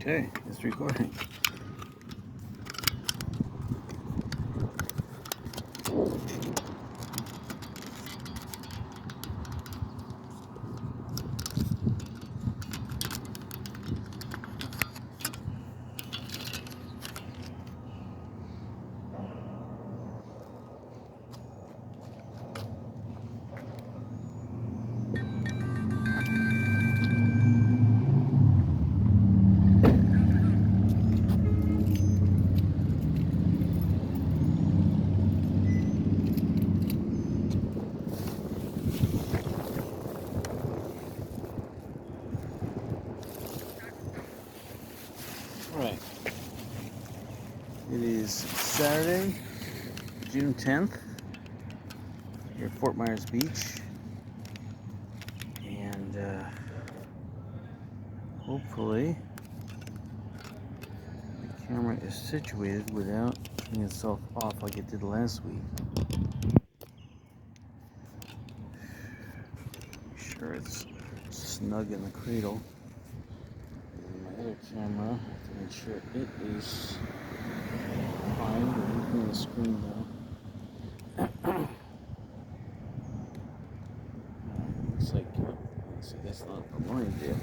Okay, it's recording. Right. It is Saturday, June 10th. Here at Fort Myers Beach. And hopefully the camera is situated without turning itself off like it did last week. Make sure it's snug in the cradle. And my other camera, I have to make sure it is fine. We're looking at the screen now. Looks like, let's see, that's not the line there.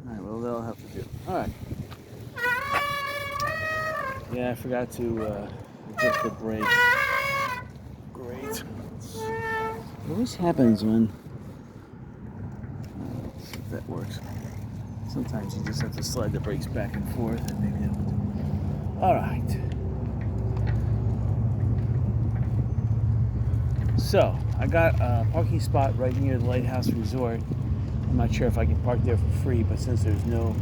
Alright, well, that'll have to do. Alright. Yeah, I forgot to adjust the brakes. Great. It always happens when if that works. Sometimes you just have to slide the brakes back and forth and maybe that will do. Alright. So, I got a parking spot right near the Lighthouse Resort. I'm not sure if I can park there for free, but since there's no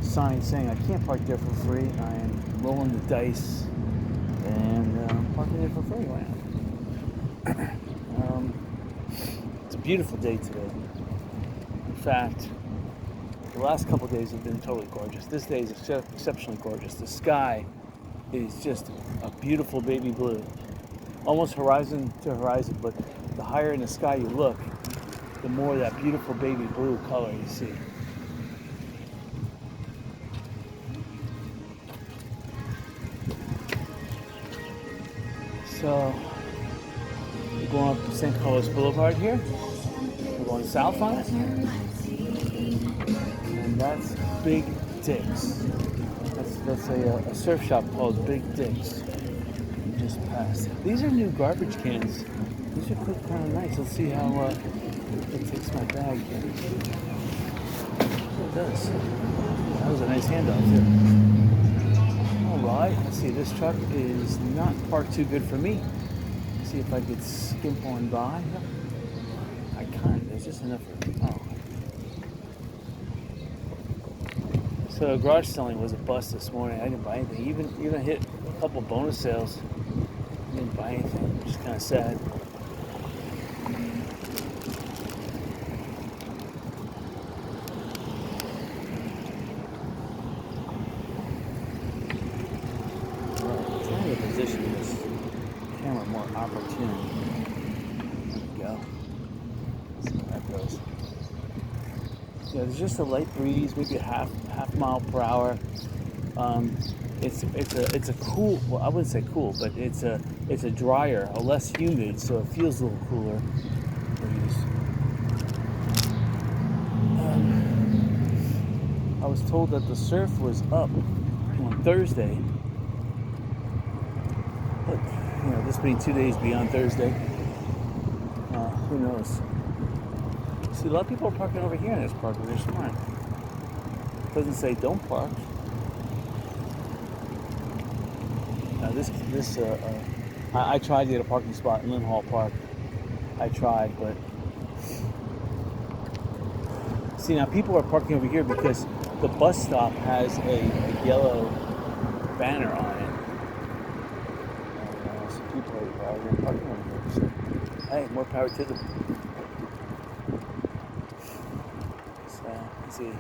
sign saying I can't park there for free, I am rolling the dice and parking there for free. Why not? It's a beautiful day today. In fact, the last couple of days have been totally gorgeous. This day is exceptionally gorgeous. The sky is just a beautiful baby blue. Almost horizon to horizon, but the higher in the sky you look, the more that beautiful baby blue color you see. So, we're going up St. Carlos Boulevard here. We're going south on it. And that's Big Dick's. That's a surf shop called Big Dick's. We just passed. These are new garbage cans. These are kind of nice. Let's see how it takes my bag here. It does. That was a nice handoff too. Alright, let's see. This truck is not parked too good for me. Let's see if I could skimp on by. I can't. There's just enough room. Oh. So garage selling was a bust this morning. I didn't buy anything. Even hit a couple bonus sales. I didn't buy anything, which is kind of sad. I'm trying to position this camera more opportune. There we go. Let's see how that goes. Yeah, there's just a light breeze, maybe a half mile per hour. It's a cool. Well, I wouldn't say cool, but it's a drier, a less humid, so it feels a little cooler. I was told that the surf was up on Thursday, but this being 2 days beyond Thursday, who knows? See, a lot of people are parking over here in this park, but they're smart. It doesn't say don't park. I tried to get a parking spot in Lynn Hall Park. I tried, but see, now people are parking over here because the bus stop has a yellow banner on it. And, so people are parking over here. So, hey, more power to them. So, let's see.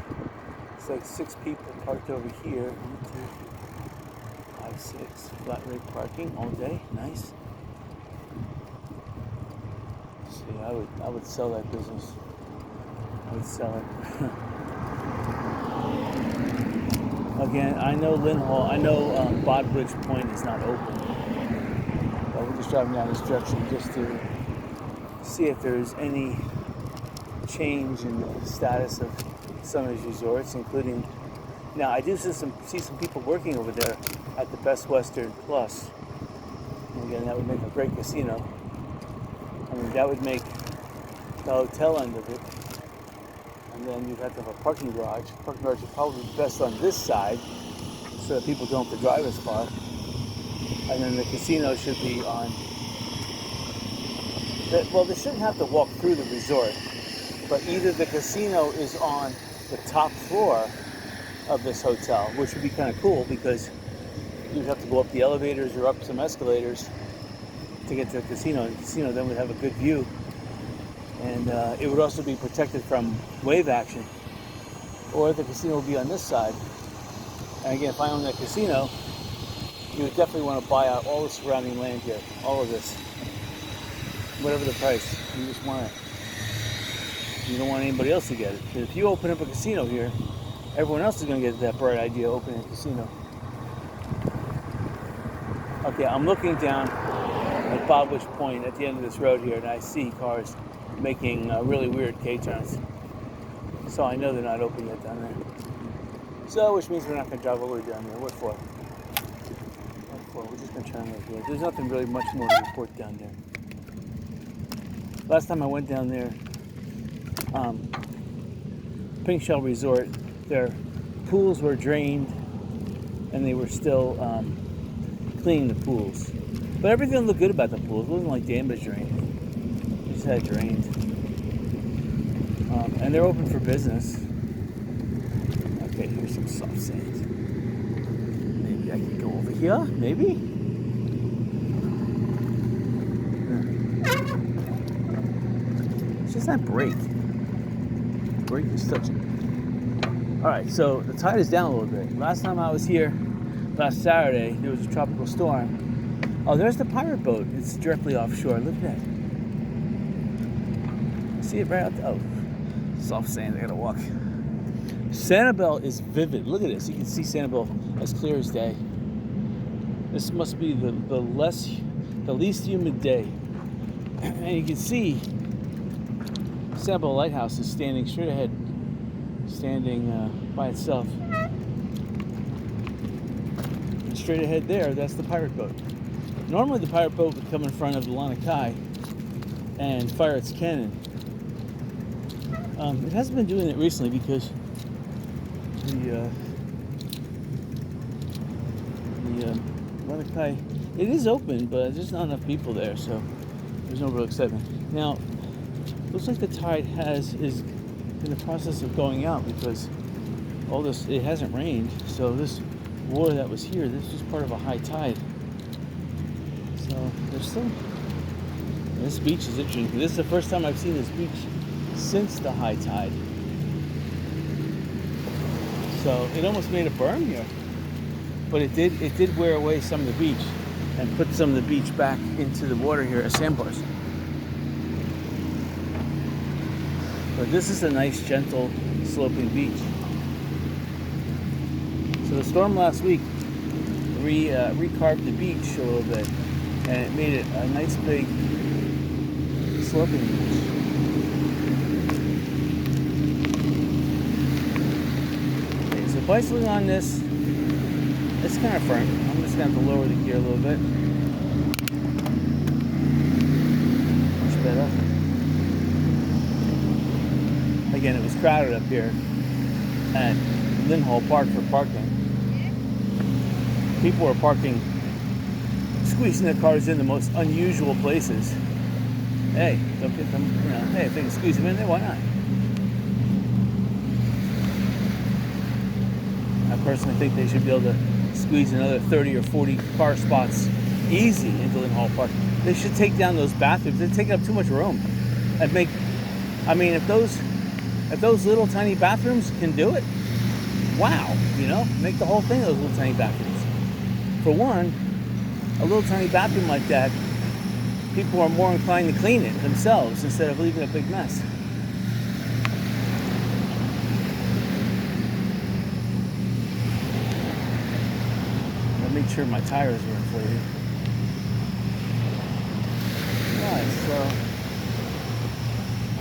It's like 6 people parked over here. 1, 2, 5, 6. Flat rate parking all day. Nice. So Yeah, I would sell that business. I would sell it. Again, I know Lynn Hall, I know Bodbridge Point is not open. But we're just driving down this direction just to see if there's any change in the status of some of these resorts, including, now I do see some people working over there at the Best Western Plus. And again, that would make a great casino. I mean, that would make the hotel end of it. And then you'd have to have a parking garage. Parking garage would probably be best on this side so that people don't have to drive as far. And then the casino should be on, well, they shouldn't have to walk through the resort, but either the casino is on the top floor of this hotel, which would be kind of cool because you'd have to go up the elevators or up some escalators to get to the casino. And the casino then would have a good view. And it would also be protected from wave action. Or the casino would be on this side. And again, if I own that casino, you would definitely want to buy out all the surrounding land here. All of this. Whatever the price. You just want it. You don't want anybody else to get it. Because if you open up a casino here, everyone else is going to get that bright idea of opening a casino. Okay, I'm looking down at Bodbridge Point at the end of this road here, and I see cars making really weird K-turns. So I know they're not open yet down there. So, which means we're not going to drive all the way down there. What for? We're just going to turn right here. There's nothing really much more to report down there. Last time I went down there, Pink Shell Resort, their pools were drained and they were still cleaning the pools. But everything looked good about the pools. It wasn't like damaged or anything. They just had it drained. And they're open for business. Okay, here's some soft sand. Maybe I can go over here, maybe? It's just that brake. Brake is touching. Alright, so the tide is down a little bit. Last time I was here, last Saturday, there was a tropical storm. Oh, there's the pirate boat. It's directly offshore. Look at that. See it right out there? Oh, soft sand. I gotta walk. Sanibel is vivid. Look at this. You can see Sanibel as clear as day. This must be the least humid day. And you can see Sanibel Lighthouse is standing straight ahead, standing by itself. And straight ahead there, that's the pirate boat. Normally the pirate boat would come in front of the Lanakai and fire its cannon. It hasn't been doing it recently because the Lanakai, it is open, but there's not enough people there, so there's no real excitement. Now, looks like the tide is in the process of going out because all this, it hasn't rained, so this water that was here, this was part of a high tide. So there's still, this beach is interesting. This is the first time I've seen this beach since the high tide. So it almost made a berm here, but it did wear away some of the beach and put some of the beach back into the water here as sandbars. But this is a nice, gentle, sloping beach. So the storm last week recarved the beach a little bit, and it made it a nice, big, sloping beach. Okay, so bicycling on this, it's kind of firm. I'm just going to have to lower the gear a little bit. Much better. Again, it was crowded up here at Lynn Hall Park for parking. People were parking, squeezing their cars in the most unusual places. Hey, don't get them, hey, if they can squeeze them in there, why not? I personally think they should be able to squeeze another 30 or 40 car spots easy into Lynn Hall Park. They should take down those bathrooms. They're taking up too much room. And make, I mean, if those little tiny bathrooms can do it, wow, make the whole thing those little tiny bathrooms. For one, a little tiny bathroom like that people are more inclined to clean it themselves instead of leaving a big mess. I made sure my tires were inflated. Nice. So,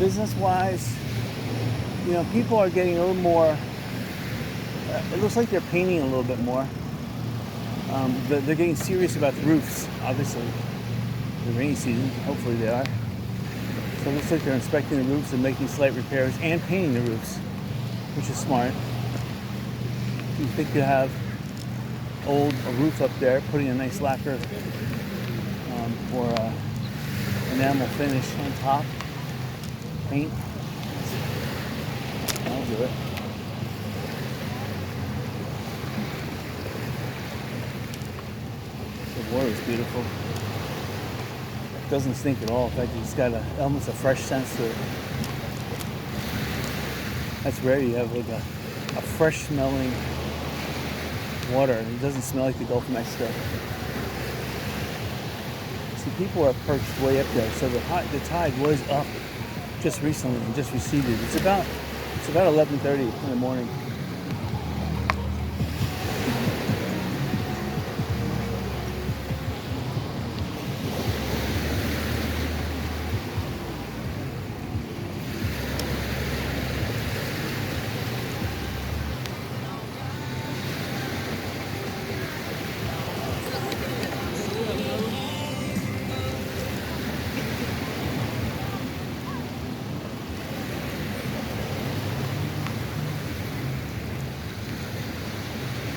business-wise, people are getting a little more. It looks like they're painting a little bit more. They're getting serious about the roofs, obviously. The rainy season, hopefully they are. So it looks like they're inspecting the roofs and making slight repairs and painting the roofs, which is smart. You think you have a roof up there, putting a nice lacquer or enamel finish on top, paint. I'll do it. The water is beautiful. It doesn't stink at all. In fact, it's got almost a fresh sense to it. That's rare. You have like a fresh smelling water. It doesn't smell like the Gulf of Mexico. See, people are perched way up there. So the tide was up just recently and just receded. It's about 11:30 in the morning.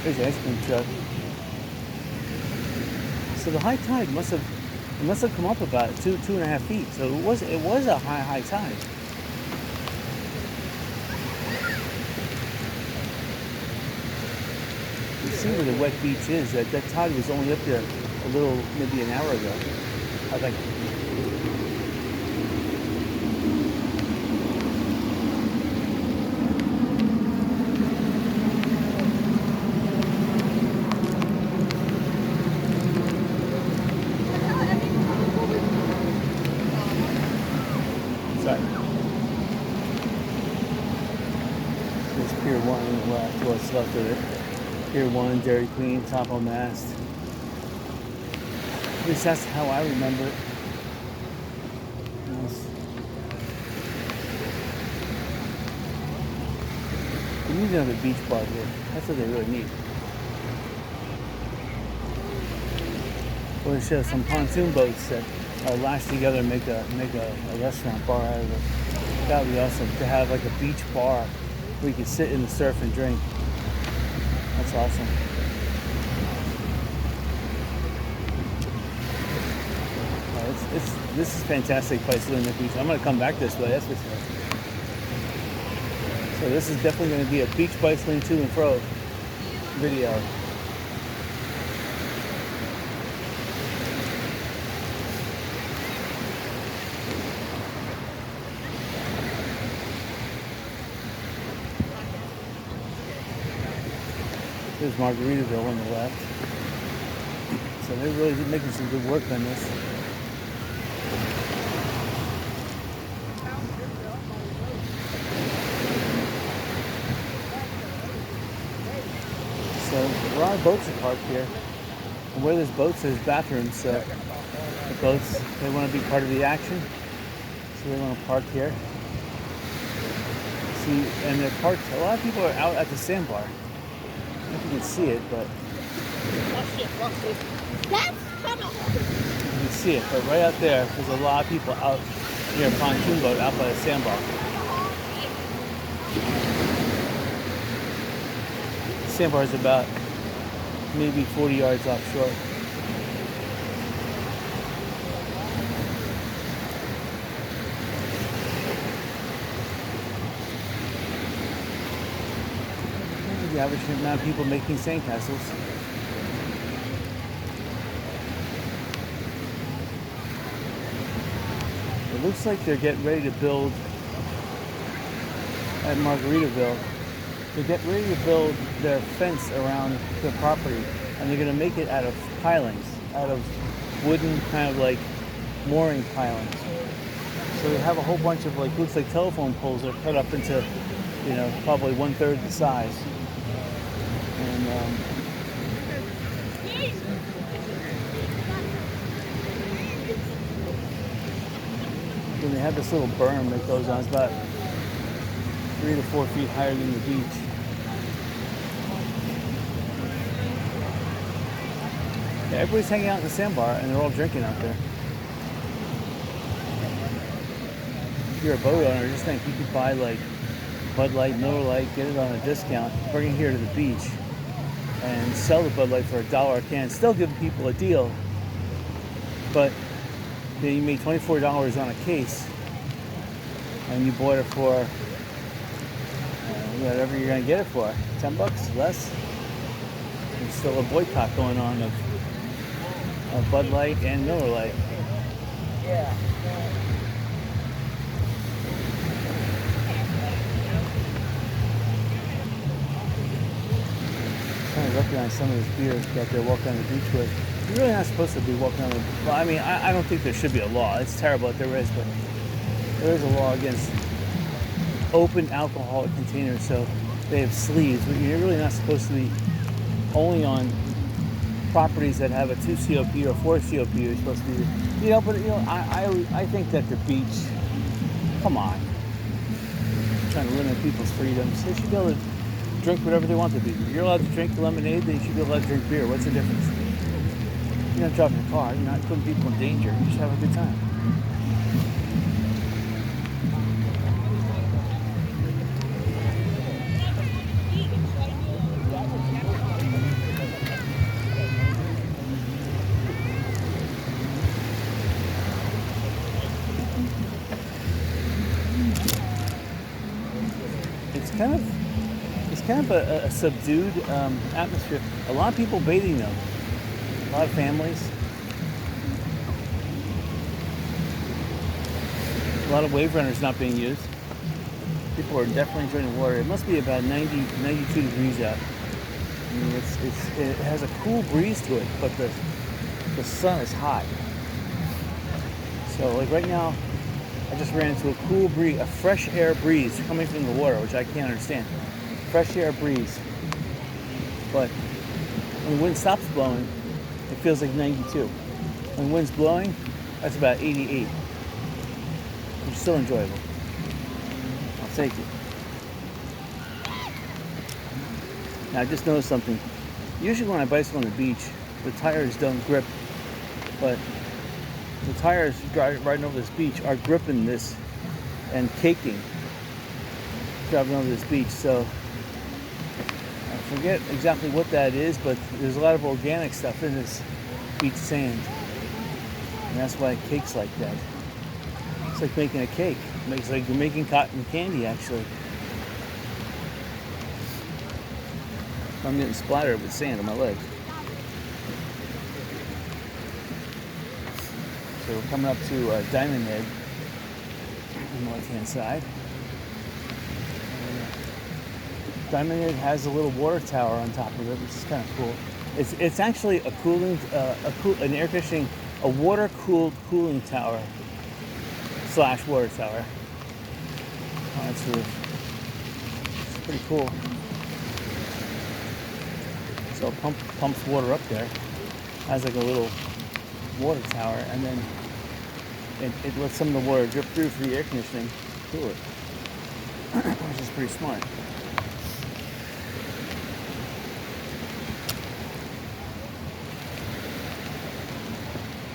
There's the ice cream truck. So the high tide must have come up about 2.5 feet. So it was a high tide. You see where the wet beach is. That tide was only up there a little, maybe an hour ago. I think. Pier 1 on the left, what's left of it. Pier 1, Dairy Queen, Topo Mast. At least that's how I remember it. Yes. We need another beach bar here. That's what they really need. Or they should have some pontoon boats that are lashed together and make a restaurant bar out of it. That would be awesome, to have like a beach bar where you can sit in the surf and drink. That's awesome. This is fantastic place to live in the beach. I'm gonna come back this way, that's for sure. So this is definitely gonna be a beach bicycling to and fro video. There's Margaritaville on the left. So they're really making some good work on this. So a lot of boats are parked here. And where there's boats, there's bathrooms. So the boats, they want to be part of the action. So they want to park here. See, and they're parked, a lot of people are out at the sandbar. I don't know if you can see it, but you can see it, but right out there, there's a lot of people out near a pontoon boat out by the sandbar. The sandbar is about maybe 40 yards offshore. The average amount of people making sandcastles. It looks like they're getting ready to build at Margaritaville. They're getting ready to build their fence around the property, and they're going to make it out of pilings, out of wooden kind of like mooring pilings. So they have a whole bunch of looks like telephone poles that are cut up into, probably 1/3 the size. And then they have this little berm that goes on. It's about 3 to 4 feet higher than the beach. Yeah, everybody's hanging out in the sandbar and they're all drinking out there. If you're a boat owner, just think you could buy Bud Light, Miller Lite, get it on a discount, bring it here to the beach, and sell the Bud Light for $1 a can. Still give people a deal, but you made $24 on a case, and you bought it for whatever you're gonna get it for, $10 less. There's still a boycott going on of Bud Light and Miller Lite. Yeah. Trying to recognize some of this beer that they're walking on the beach with. You're really not supposed to be walking on the. Well, I mean, I don't think there should be a law. It's terrible that there is, but there is a law against open alcoholic containers. So they have sleeves, but you're really not supposed to be only on properties that have a 2 COP or 4 COP. You're supposed to be, I think that the beach. Come on, trying to limit people's freedoms. They should be able to drink whatever they want to be. If you're allowed to drink lemonade, then you should be allowed to drink beer. What's the difference? You're not driving a car. You're not putting people in danger. You should have a good time. It's kind of a subdued atmosphere. A lot of people bathing though. A lot of families. A lot of wave runners not being used. People are definitely enjoying the water. It must be about 92 degrees out. I mean, it has a cool breeze to it, but the sun is hot. So like right now, I just ran into a cool breeze, a fresh air breeze coming from the water, which I can't understand. Fresh air breeze. But when the wind stops blowing, it feels like 92. When the wind's blowing, that's about 88. Which is still enjoyable. I'll take it. Now I just noticed something. Usually when I bicycle on the beach, the tires don't grip, but the tires riding over this beach are gripping this and caking driving over this beach. So I forget exactly what that is, but there's a lot of organic stuff in this beach sand, and that's why it cakes like that. It's like making a cake. It's like you're making cotton candy, actually. I'm getting splattered with sand on my legs. So we're coming up to Diamond Head on the left-hand side. Diamond Head has a little water tower on top of it, which is kind of cool. It's actually a an air conditioning, a water-cooled cooling tower / water tower on its roof. It's pretty cool. So it pumps water up there. Has like a little water tower, and then it lets some of the water drip through for the air conditioning, cool it, which is pretty smart.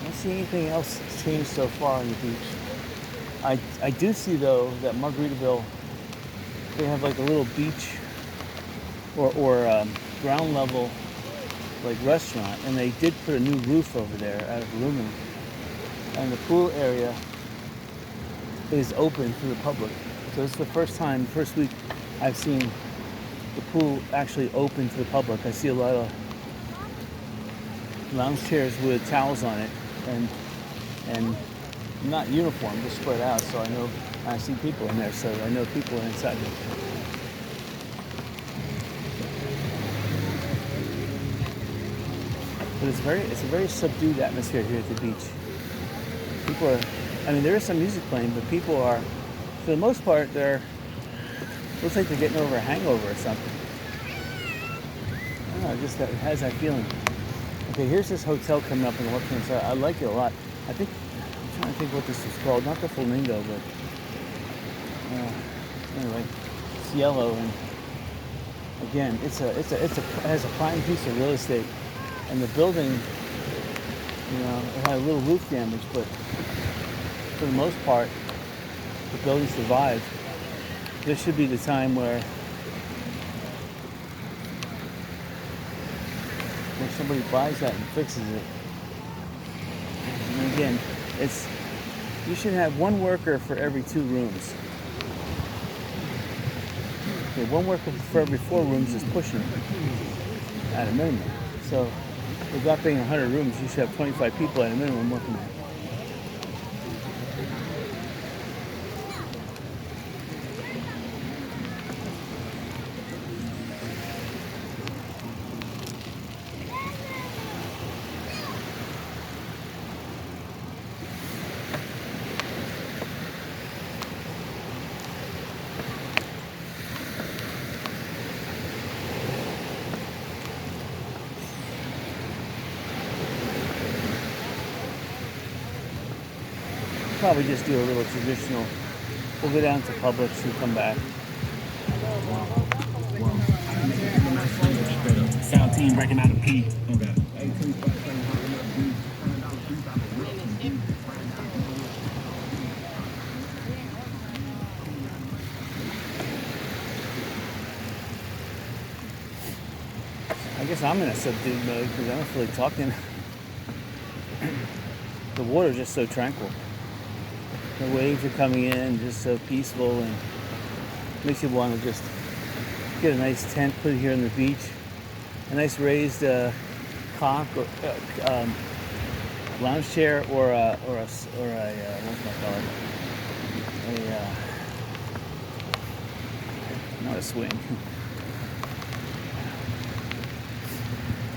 I don't see anything else that's changed so far on the beach. I do see though that Margaritaville, they have like a little beach or ground level like restaurant, and they did put a new roof over there out of aluminum, and the pool area is open to the public. So it's the first week I've seen the pool actually open to the public. I see a lot of lounge chairs with towels on it, and not uniform, just spread out, so I see people in there, so I know people are inside there. But it's a very subdued atmosphere here at the beach. People are, I mean, there is some music playing, but people are, for the most part, looks like they're getting over a hangover or something. I don't know, just that, it has that feeling. Okay, here's this hotel coming up on the left-hand side. I like it a lot. I'm trying to think what this is called. Not the Flamingo, but anyway, it's yellow, and again, it has a prime piece of real estate, and the building, it had a little roof damage, but for the most part, the building survived. This should be the time where somebody buys that and fixes it. And again, you should have one worker for every 2 rooms. Okay, one worker for every 4 rooms is pushing it at a minimum. So without being 100 rooms, you should have 25 people at a minimum working there. Probably just do a little traditional. We'll go down to Publix and come back. Sound team breaking out a P. Okay. I guess I'm in a subdued mode because I'm not really talking. The water's just so tranquil. The waves are coming in, just so peaceful, and makes you want to just get a nice tent, put it here on the beach, a nice raised conch or lounge chair, or a what's my call it? Not a swing.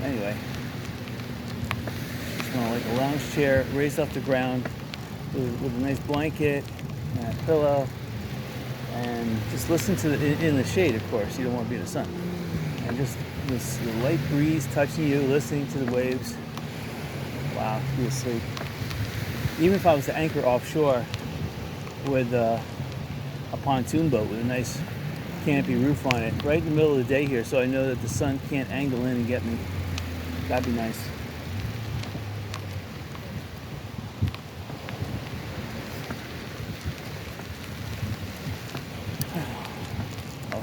Anyway, just want like a lounge chair raised off the ground, with a nice blanket and a pillow, and just listen to in the shade, of course. You don't want to be in the sun. And just this light breeze touching you, listening to the waves. Wow, be asleep. Even if I was to anchor offshore with a pontoon boat with a nice canopy roof on it, right in the middle of the day here, so I know that the sun can't angle in and get me. That'd be nice.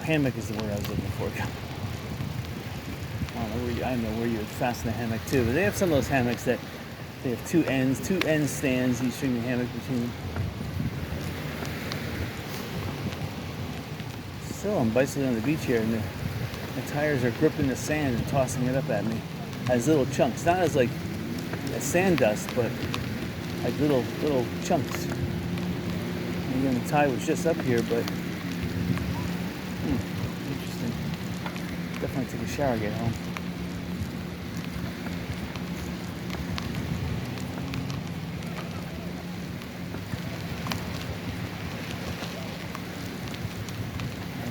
Hammock is the word I was looking for. I don't know where you would fasten a hammock to, but they have some of those hammocks that they have two end stands. You string the hammock between them. Still, I'm bicycling on the beach here, and the tires are gripping the sand and tossing it up at me as little chunks, not as like as sand dust, but like little chunks. And again, the tide was just up here, but. Interesting. Definitely take a shower, get home.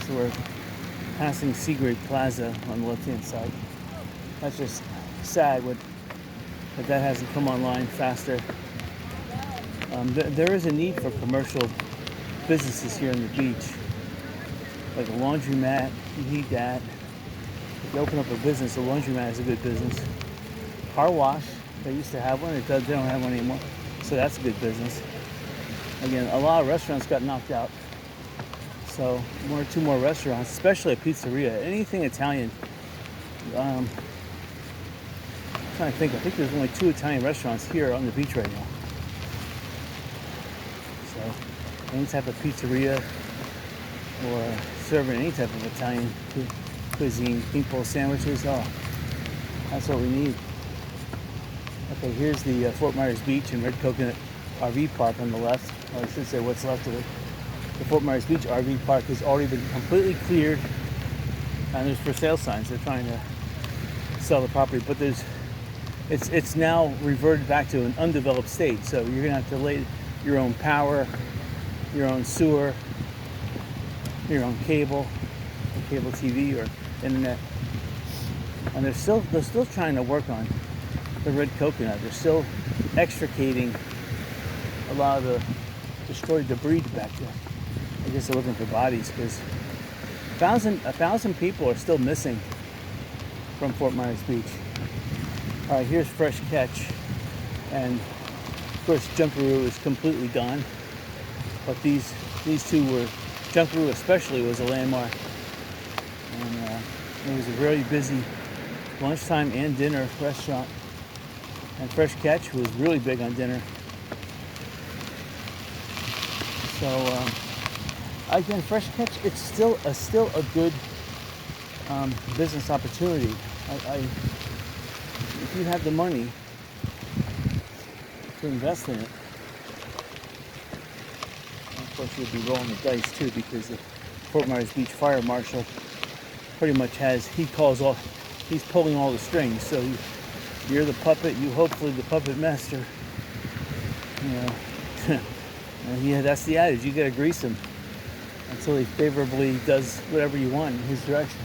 So we're passing Seagrave Plaza on the left-hand side. That's just sad that hasn't come online faster. There is a need for commercial businesses here on the beach. Like a laundromat, you need that. If you open up a business, a laundromat is a good business. Car wash, they used to have one, they don't have one anymore. So that's a good business. Again, a lot of restaurants got knocked out. So 1 or 2 more restaurants, especially a pizzeria, anything Italian. I'm trying to think, I think there's only 2 Italian restaurants here on the beach right now. So any type of pizzeria, or serving any type of Italian cuisine, meatball sandwiches, that's what we need. Okay, here's the Fort Myers Beach and Red Coconut RV Park on the left. Or I should say what's left of it. The Fort Myers Beach RV Park has already been completely cleared, and there's for sale signs. They're trying to sell the property, but there's it's now reverted back to an undeveloped state. So you're gonna have to lay your own power, your own sewer, your own cable TV or internet. And they're still trying to work on the red coconut. They're still extricating a lot of the destroyed debris back there. I guess they're looking for bodies because a thousand people are still missing from Fort Myers Beach. All right, here's Fresh Catch, and of course Junkaroo is completely gone. But these two were, Junkaroo especially was a landmark, and it was a very busy lunchtime and dinner restaurant. And Fresh Catch was really big on dinner. So again, Fresh Catch, it's still a good business opportunity. If you have the money to invest in it, of course you'll be rolling the dice too, because the Fort Myers Beach Fire Marshal pretty much he's pulling all the strings. So you're the puppet, hopefully the puppet master. You know, and yeah, that's the adage. You gotta grease him until he favorably does whatever you want in his direction.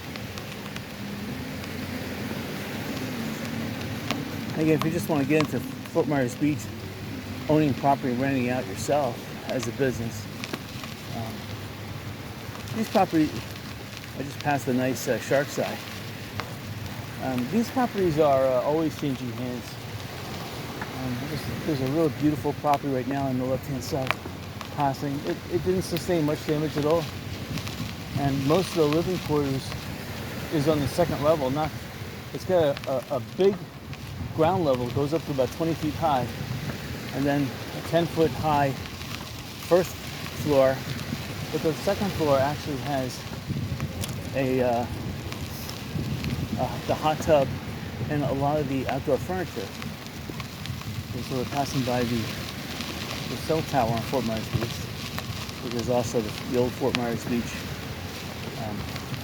Again, if you just want to get into Fort Myers Beach, owning property and renting out yourself as a business, these properties, I just passed a nice shark's eye. These properties are always changing hands. There's a real beautiful property right now on the left-hand side passing. It didn't sustain much damage at all. And most of the living quarters is on the second level. It's got a big ground level, goes up to about 20 feet high, and then a 10-foot high first floor. But the second floor actually has the hot tub and a lot of the outdoor furniture. And so we're passing by the cell tower on Fort Myers Beach. But there's also the old Fort Myers Beach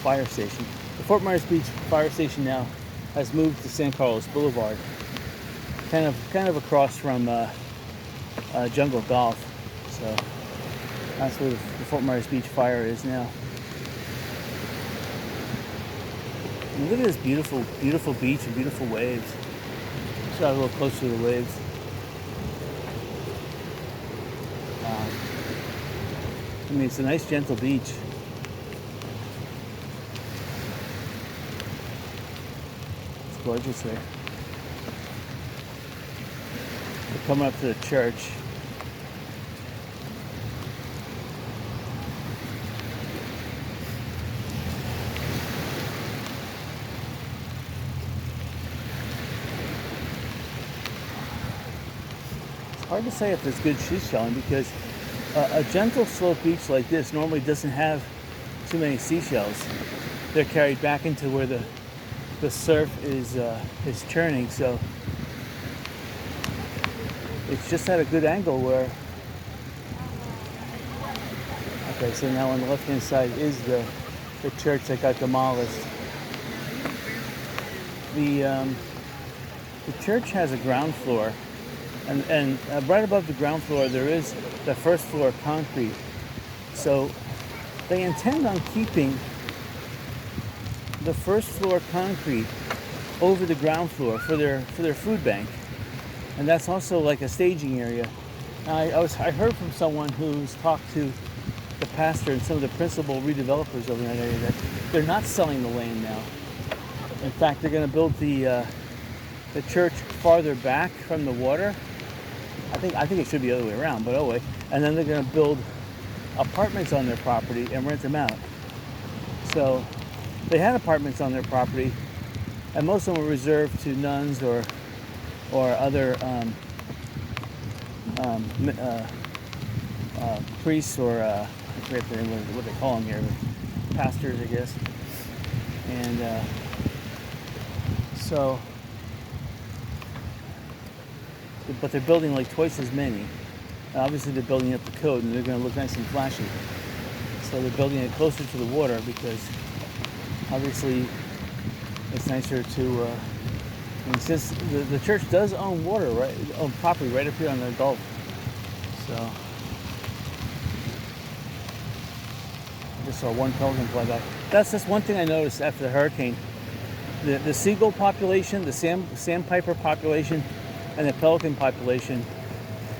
fire station. The Fort Myers Beach fire station now has moved to San Carlos Boulevard, kind of across from Jungle Golf. So that's where the Fort Myers Beach fire is now. And look at this beautiful, beautiful beach and beautiful waves. Let's try a little closer to the waves. I mean, it's a nice, gentle beach. It's gorgeous here. We're coming up to the church. It's hard to say if there's good seashelling because a gentle slope beach like this normally doesn't have too many seashells. They're carried back into where the surf is churning, so it's just at a good angle where. Okay, so now on the left-hand side is the church that got demolished. The church has a ground floor. And right above the ground floor, there is the first floor concrete. So they intend on keeping the first floor concrete over the ground floor for their food bank, and that's also like a staging area. Now, I heard from someone who's talked to the pastor and some of the principal redevelopers over in that area that they're not selling the land now. In fact, they're going to build the church farther back from the water. I think it should be the other way around, but oh wait. And then they're going to build apartments on their property and rent them out. So they had apartments on their property, and most of them were reserved to nuns or other priests or I forget what they call them here, but pastors, I guess. And so. But they're building like twice as many. Obviously, they're building up the code, and they're going to look nice and flashy. So they're building it closer to the water because obviously it's nicer to And since the church does own water, right, own property right up here on the Gulf, so I just saw one pelican fly by. That's just one thing I noticed after the hurricane. The seagull population, the sandpiper population, and the pelican population,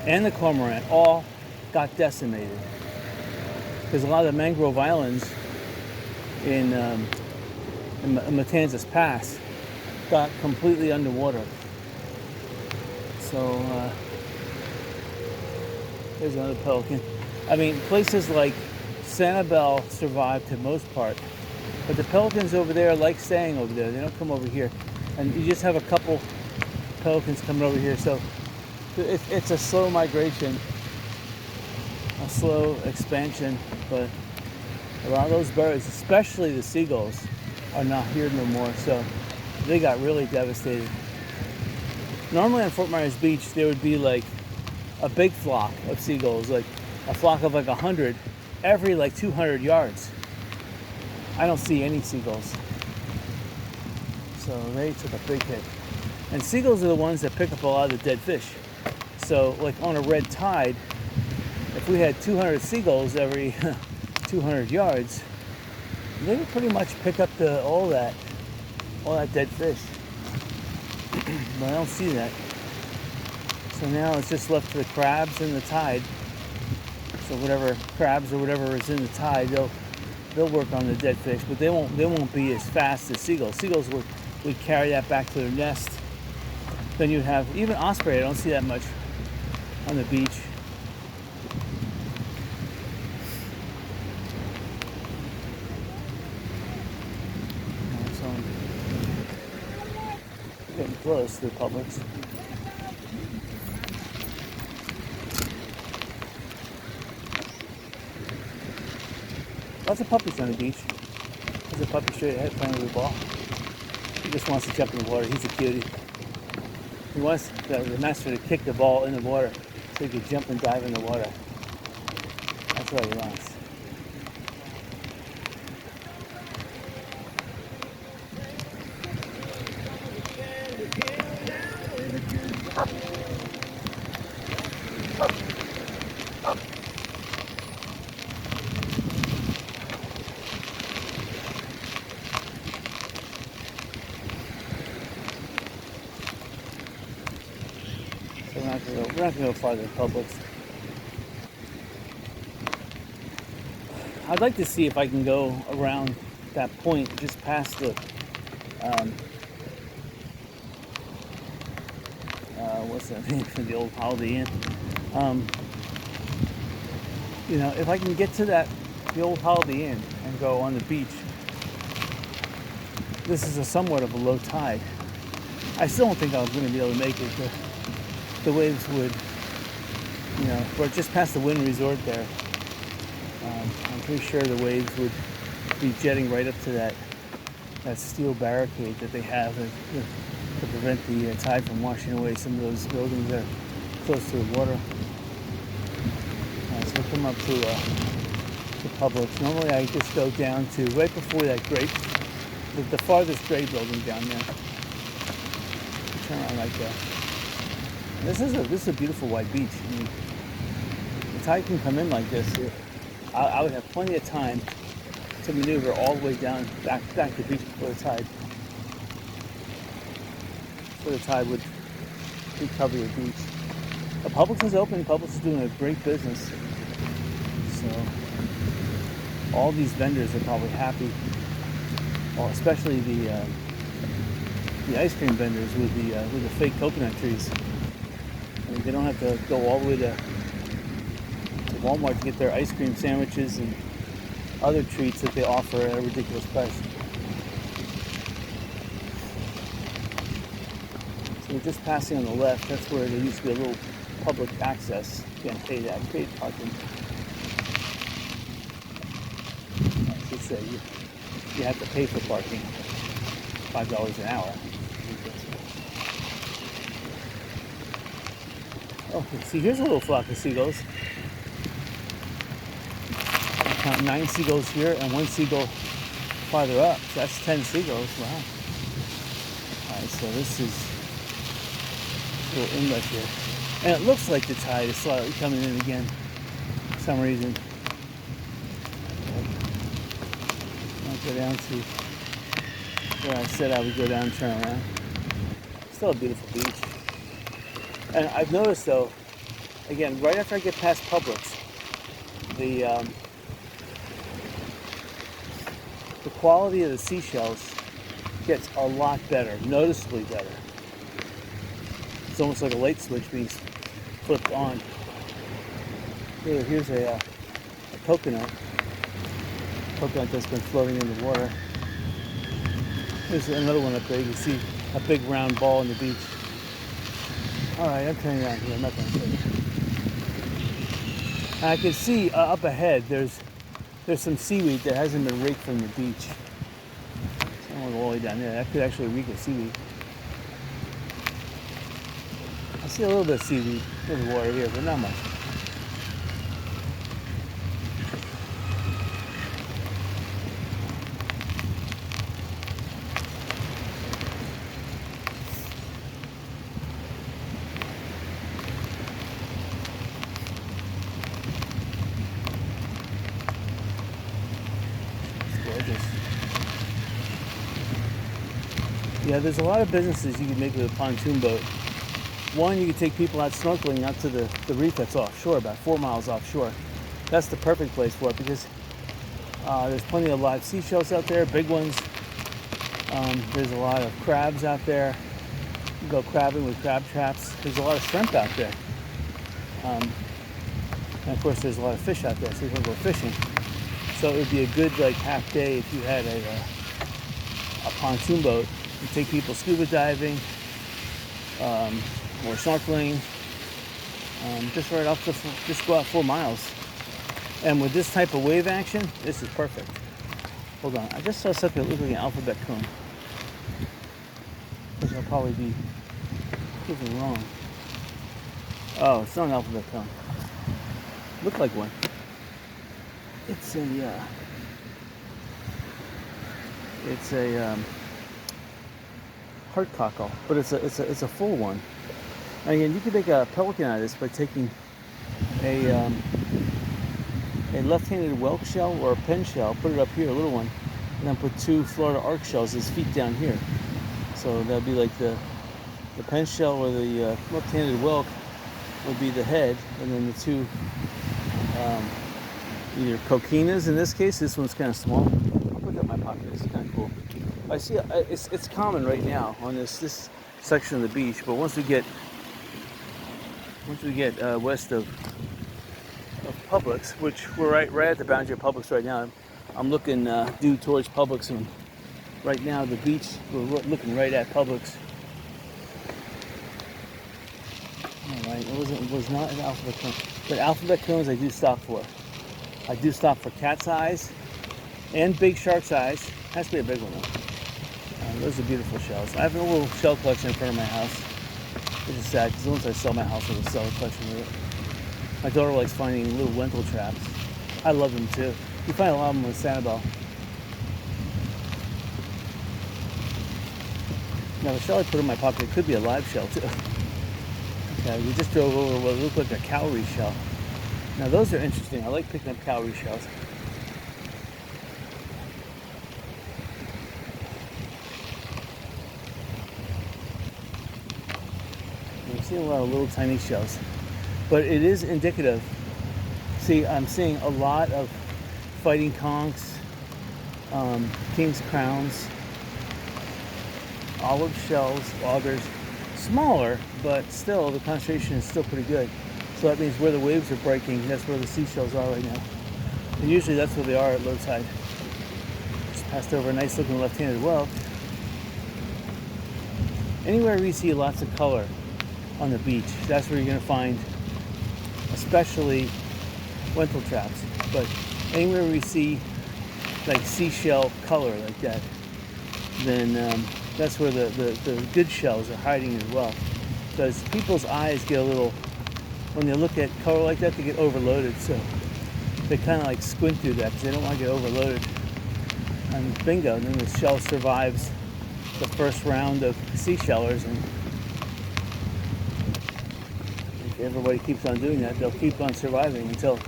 and the cormorant all got decimated because a lot of the mangrove islands in Matanzas Pass got completely underwater. So there's another pelican. I mean, places like Sanibel survived to most part, but the pelicans over there like staying over there. They don't come over here, and you just have a couple pelicans coming over here. So it's a slow migration, a slow expansion, but a lot of those birds, especially the seagulls, are not here no more. So they got really devastated. Normally on Fort Myers Beach, there would be like a big flock of seagulls, like a flock of like 100 every like 200 yards. I don't see any seagulls. So they took a big hit. And seagulls are the ones that pick up a lot of the dead fish. So like on a red tide, if we had 200 seagulls every 200 yards, they would pretty much pick up all that dead fish. But I don't see that. So now it's just left to the crabs and the tide. So whatever crabs or whatever is in the tide, they'll work on the dead fish, but they won't be as fast as seagulls. Seagulls would carry that back to their nest. Then you'd have even osprey. I don't see that much on the beach. So getting close to the Publix. Lots of puppies on the beach. There's a puppy straight ahead playing with the ball. He just wants to jump in the water. He's a cutie. He wants the master to kick the ball in the water so he can jump and dive in the water. That's what he wants. We're not going to go far to the Publix. I'd like to see if I can go around that point just past the what's that name for the old Holiday Inn? You know, if I can get to the old Holiday Inn and go on the beach. This is somewhat of a low tide. I still don't think I was going to be able to make it. The waves would, you know, we're just past the Wynn Resort there. I'm pretty sure the waves would be jetting right up to that steel barricade that they have to prevent the tide from washing away some of those buildings that are close to the water. So we'll come up to Publix. Normally I just go down to right before that grape, the farthest grape building down there. Turn around like that. This is a beautiful white beach. I mean, the tide can come in like this. I would have plenty of time to maneuver all the way down back to the beach before the tide would recover the beach. Publix is open. Publix is doing a great business. So all these vendors are probably happy. Well, especially the ice cream vendors with the fake coconut trees. I mean, they don't have to go all the way to Walmart to get their ice cream sandwiches and other treats that they offer at a ridiculous price. So we're just passing on the left. That's where there used to be a little public access. You can't pay that. Paid parking. I should say you have to pay for parking. $5 an hour. Okay, see, here's a little flock of seagulls. I count 9 seagulls here and 1 seagull farther up. So that's 10 seagulls. Wow. All right, so this is little inlet here. And it looks like the tide is slightly coming in again for some reason. I'll go down to where I said I would go down and turn around. Still a beautiful beach. And I've noticed though, again, right after I get past Publix, the quality of the seashells gets a lot better, noticeably better. It's almost like a light switch being flipped on. Here's a coconut that's been floating in the water. There's another one up there. You can see a big round ball on the beach. All right, I'm turning around here. I'm not going to turn. I can see up ahead there's some seaweed that hasn't been raked from the beach. So I'm going to go all the way down there. That could actually reek of seaweed. I see a little bit of seaweed in the water here, but not much. Yeah, there's a lot of businesses you can make with a pontoon boat. One, you can take people out snorkeling out to the reef that's offshore, about 4 miles offshore. That's the perfect place for it because there's plenty of live seashells out there, big ones. There's a lot of crabs out there. You can go crabbing with crab traps. There's a lot of shrimp out there. And of course, there's a lot of fish out there, so you can go fishing. So it would be a good half day if you had a pontoon boat. You take people scuba diving or snorkeling, just right off just go out 4 miles. And with this type of wave action, this is perfect. Hold on, I just saw something that looked like an alphabet cone, which I'll probably be proving wrong. Oh, it's not an alphabet cone. Looked like one. It's a heart cockle, but it's a full one. And again, you can make a pelican out of this by taking a left-handed whelk shell or a pen shell, put it up here, a little one, and then put 2 Florida arc shells as feet down here. So that'll be like the pen shell or the left-handed whelk would be the head, and then the 2 either coquinas in this case. This one's kind of small. I'll put that in my pocket. It's kind of cool. I see it's common right now on this section of the beach, but once we get west of Publix, which we're right at the boundary of Publix right now. I'm looking due towards Publix, and right now the beach, we're looking right at Publix. All right, it was not an alphabet cone, but alphabet cones I do stop for. I do stop for cat's eyes and big shark's eyes. Has to be a big one though. Those are beautiful shells. I have a little shell collection in front of my house, which is sad because once I sell my house, I will sell a collection with it. My daughter likes finding little lentil traps. I love them too. You find a lot of them with Sanibel. Now the shell I put in my pocket could be a live shell too. Okay, we just drove over what looked like a cowrie shell. Now those are interesting. I like picking up cowrie shells. I'm seeing a lot of little tiny shells, but it is indicative. See, I'm seeing a lot of fighting conchs, king's crowns, olive shells, augers, smaller, but still the concentration is still pretty good. So that means where the waves are breaking, that's where the seashells are right now. And usually that's where they are at low tide. Just passed over a nice looking left-handed whelk. Anywhere we see lots of color on the beach, that's where you're going to find especially lentil traps. But anywhere we see like seashell color like that, then that's where the good shells are hiding as well. Because people's eyes get a little, when they look at color like that, they get overloaded. So they kind of like squint through that because they don't want to get overloaded. And bingo, and then the shell survives the first round of seashellers, and everybody keeps on doing that, they'll keep on surviving until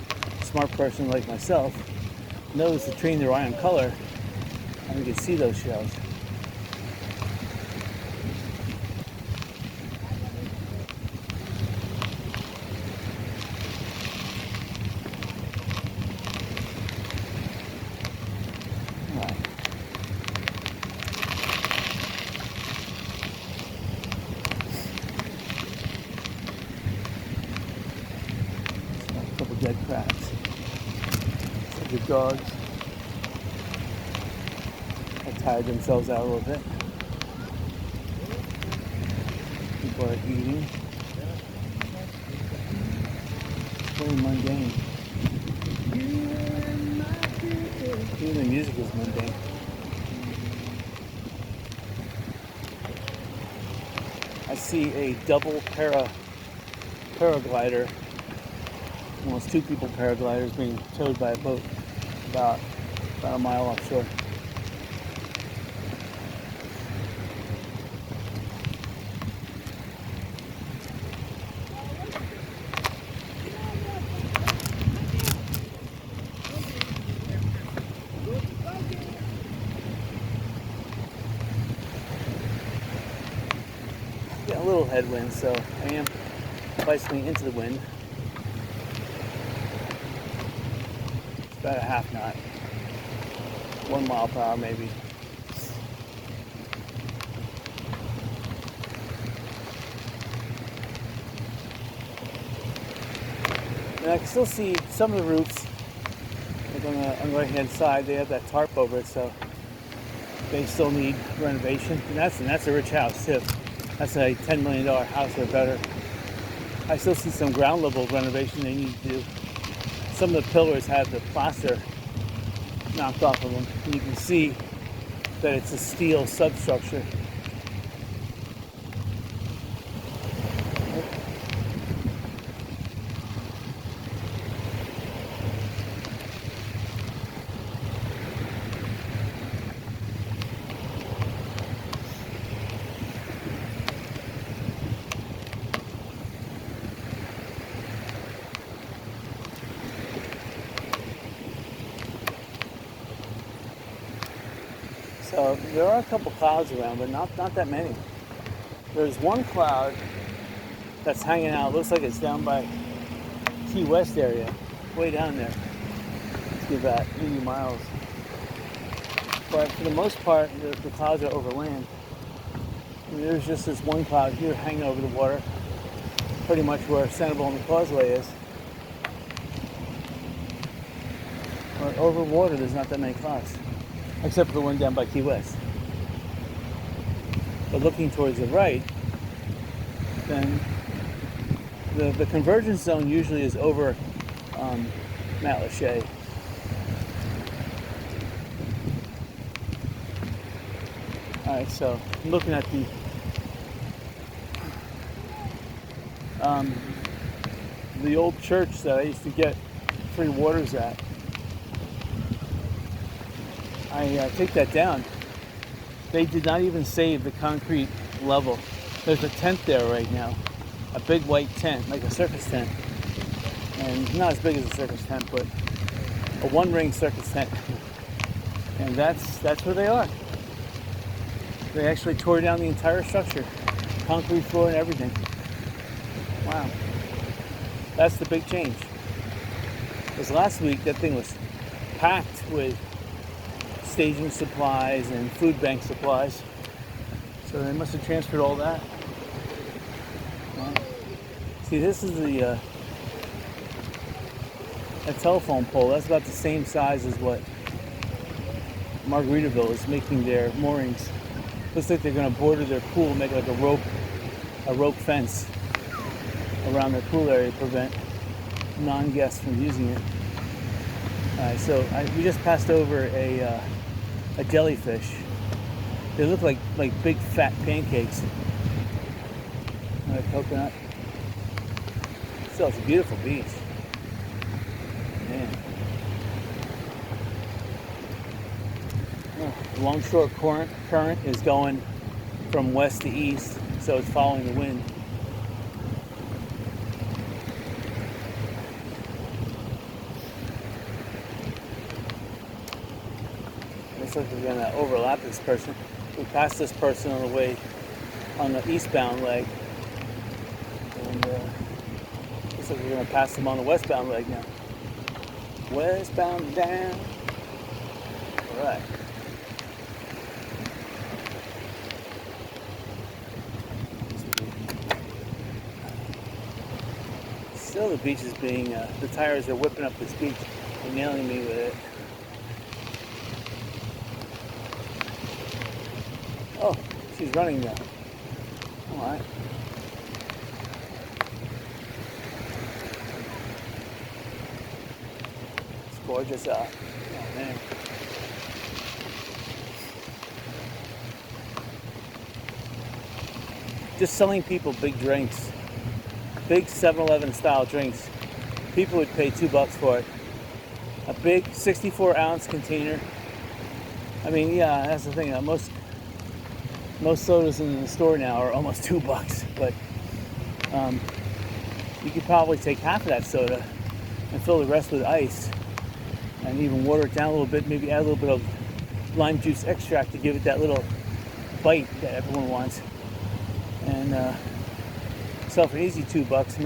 a smart person like myself knows to train their eye on color and we can see those shells. Dead crabs. The dogs have tired themselves out a little bit. People are eating. It's very mundane. Even the music is mundane. I see a double paraglider. Almost 2 people paragliders being towed by a boat about a mile offshore. Got a little headwind, so I am bicycling into the wind. About a half knot, 1 mile per hour maybe. And I can still see some of the roofs, like on the right hand side. They have that tarp over it, so they still need renovation. And that's a rich house too. That's a $10 million house or better. I still see some ground level renovation they need to do. Some of the pillars have the plaster knocked off of them. And you can see that it's a steel substructure. So there are a couple clouds around, but not that many. There's one cloud that's hanging out. Looks like it's down by Key West area, way down there. It's about 80 miles. But for the most part, the clouds are over land. And there's just this one cloud here hanging over the water, pretty much where Sanibel and the Causeway is. But over water, there's not that many clouds, except for the one down by Key West. But looking towards the right, then the convergence zone usually is over Matlacha. Alright, so I'm looking at the old church that I used to get free waters at. I take that down. They did not even save the concrete level. There's a tent there right now, a big white tent, like a circus tent, and not as big as a circus tent, but a one-ring circus tent. And that's where they are. They actually tore down the entire structure, concrete floor and everything. Wow, that's the big change. Because last week that thing was packed with staging supplies and food bank supplies. So they must have transferred all that. Wow. See, this is a telephone pole. That's about the same size as what Margaritaville is making their moorings. Looks like they're going to border their pool, make like a rope fence around their pool area to prevent non-guests from using it. Alright, so we just passed over a jellyfish. They look like big fat pancakes. Coconut. Still, it's a beautiful beach. Man. The longshore current is going from west to east, so it's following the wind. looks like we're gonna overlap this person. We passed this person on the way on the eastbound leg, and looks like we're gonna pass them on the westbound leg now. Westbound down. All right. Still, the beach is being, the tires are whipping up this beach and nailing me with it. Oh, she's running now. All right. It's gorgeous out. Oh, man. Just selling people big drinks. Big 7-Eleven style drinks. People would pay $2 for it. A big 64-ounce container. I mean, yeah, that's the thing. Most sodas in the store now are almost $2, but you could probably take half of that soda and fill the rest with ice, and even water it down a little bit. Maybe add a little bit of lime juice extract to give it that little bite that everyone wants, and sell for an easy $2.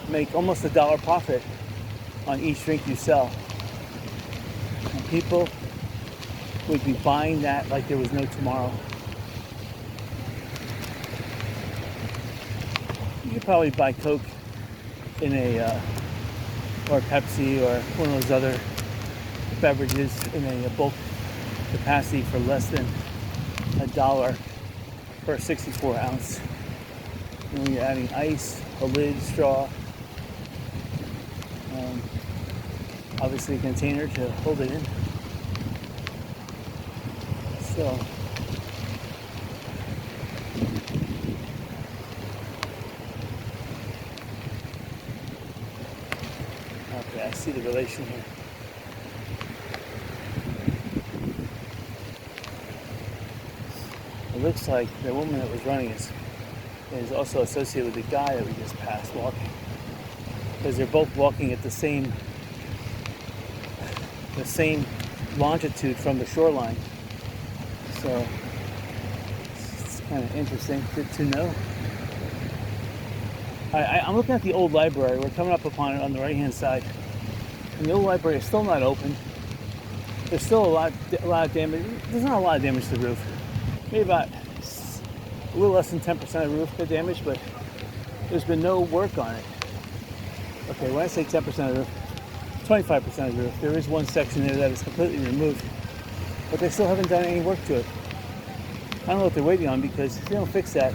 Make almost $1 profit on each drink you sell. And people would be buying that like there was no tomorrow. You could probably buy Coke in or Pepsi or one of those other beverages in a bulk capacity for less than $1 per 64-ounce. And when you're adding ice, a lid, straw, obviously a container to hold it in. So, okay, I see the relation here. It looks like the woman that was running is also associated with the guy that we just passed walking, because they're both walking at the same longitude from the shoreline. So it's kind of interesting to know. I'm looking at the old library. We're coming up upon it on the right-hand side, and the old library is still not open. There's still a lot of damage. There's not a lot of damage to the roof. Maybe about a little less than 10% of the roof got damaged, but there's been no work on it. Okay, when I say 10% of the roof, 25% of the roof. There is one section there that is completely removed, but they still haven't done any work to it. I don't know what they're waiting on, because if they don't fix that,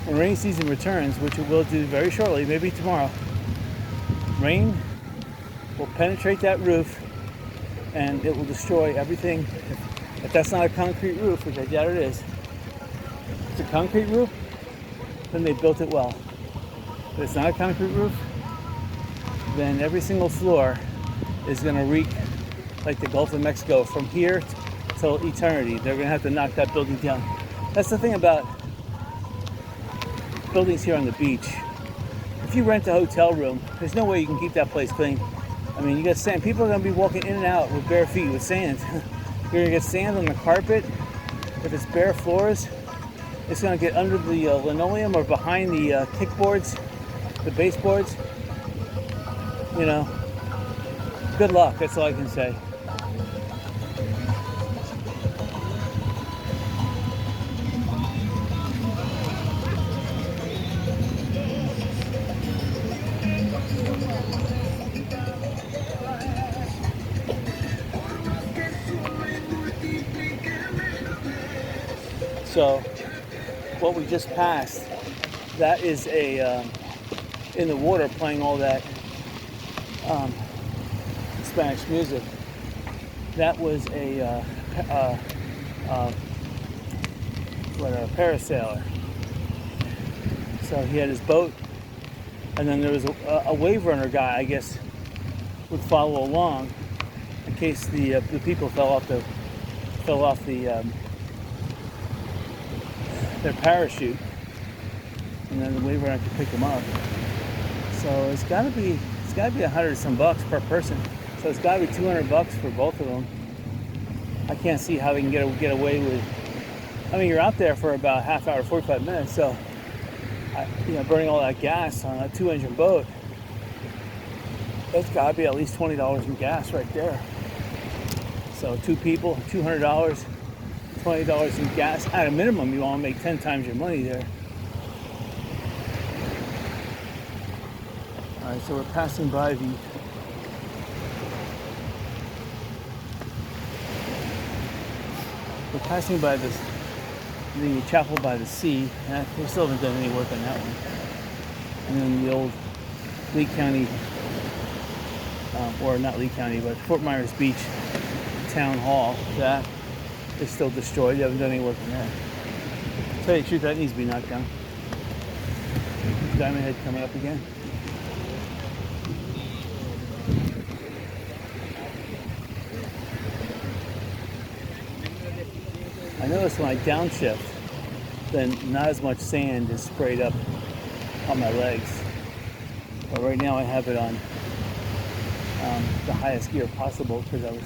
when rainy season returns, which it will do very shortly, maybe tomorrow, rain will penetrate that roof and it will destroy everything. If that's not a concrete roof, which I doubt it is, if it's a concrete roof, then they built it well. If it's not a concrete roof, then every single floor is going to reek like the Gulf of Mexico from here till eternity. They're going to have to knock that building down. That's the thing about buildings here on the beach. If you rent a hotel room, there's no way you can keep that place clean. I mean, you got sand. People are going to be walking in and out with bare feet with sand. You're going to get sand on the carpet. If it's bare floors, it's going to get under the linoleum or behind the kickboards, the baseboards. You know, good luck. That's all I can say. So, what we just passed, that is in the water playing all that Spanish music. That was a parasailer. So he had his boat, and then there was a wave runner guy, I guess, would follow along in case the people fell off their parachute, and then the wave runner could pick them up. So it's got to be $100 some per person. So it's got to be $200 for both of them. I can't see how they can get away with. I mean, you're out there for about half hour, 45 minutes, so burning all that gas on a 2-engine boat. That's got to be at least $20 in gas right there. So 2 people, $200, $20 in gas. At a minimum, you want to make 10 times your money there. All right, so we're passing by the chapel by the sea, and we still haven't done any work on that one. And then the old Lee County, or not Lee County, but Fort Myers Beach Town Hall, that is still destroyed. They haven't done any work on that. To tell you the truth, that needs to be knocked down. Diamond Head coming up again. I noticed when I downshift, then not as much sand is sprayed up on my legs. But right now I have it on the highest gear possible because I was